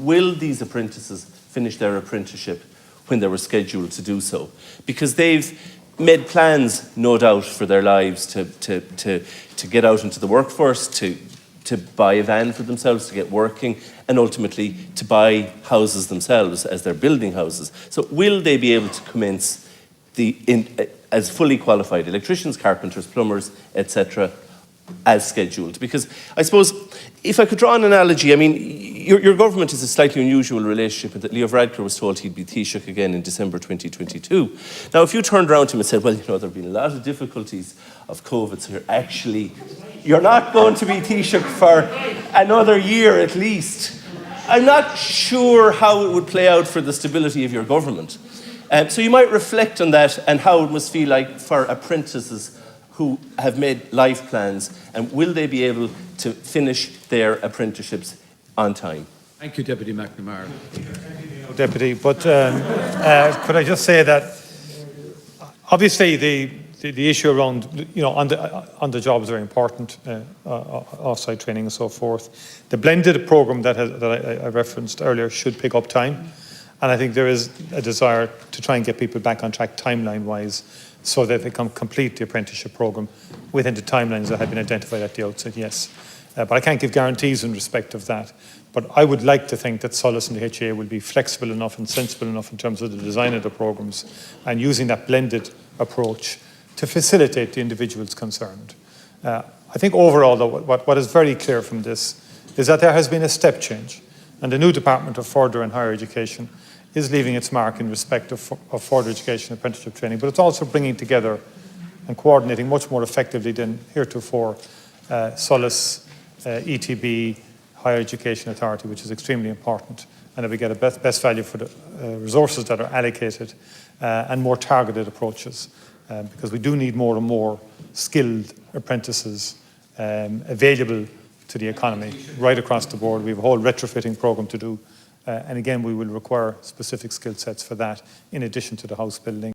will these apprentices finish their apprenticeship when they were scheduled to do so? Because they've made plans, no doubt, for their lives to get out into the workforce, to buy a van for themselves, to get working, and ultimately to buy houses themselves as they're building houses. So will they be able to commence as fully qualified electricians, carpenters, plumbers, etc., as scheduled? Because I suppose, if I could draw an analogy, I mean, your government is a slightly unusual relationship in that Leo Varadkar was told he'd be Taoiseach again in December 2022. Now, if you turned around to him and said, well, you know, there have been a lot of difficulties of COVID, so you're not going to be Taoiseach for another year at least, I'm not sure how it would play out for the stability of your government. So you might reflect on that and how it must feel like for apprentices who have made life plans, and will they be able to finish their apprenticeships on time? Thank you, Deputy McNamara. Deputy, but could I just say that obviously the issue around, you know, on the job is very important, off-site training and so forth. The blended programme that I referenced earlier should pick up time, and I think there is a desire to try and get people back on track timeline-wise, so that they can complete the apprenticeship programme within the timelines that have been identified at the outset, yes. But I can't give guarantees in respect of that. But I would like to think that Solas and the HA will be flexible enough and sensible enough in terms of the design of the programmes and using that blended approach to facilitate the individuals concerned. I think overall, though, what is very clear from this is that there has been a step change, and the new Department of Further and Higher Education is leaving its mark in respect of further education and apprenticeship training, but it's also bringing together and coordinating much more effectively than heretofore Solas, ETB, Higher Education Authority, which is extremely important, and that we get a best value for the resources that are allocated and more targeted approaches, because we do need more and more skilled apprentices available to the economy right across the board. We have a whole retrofitting programme to do. And again, we will require specific skill sets for that in addition to the house building.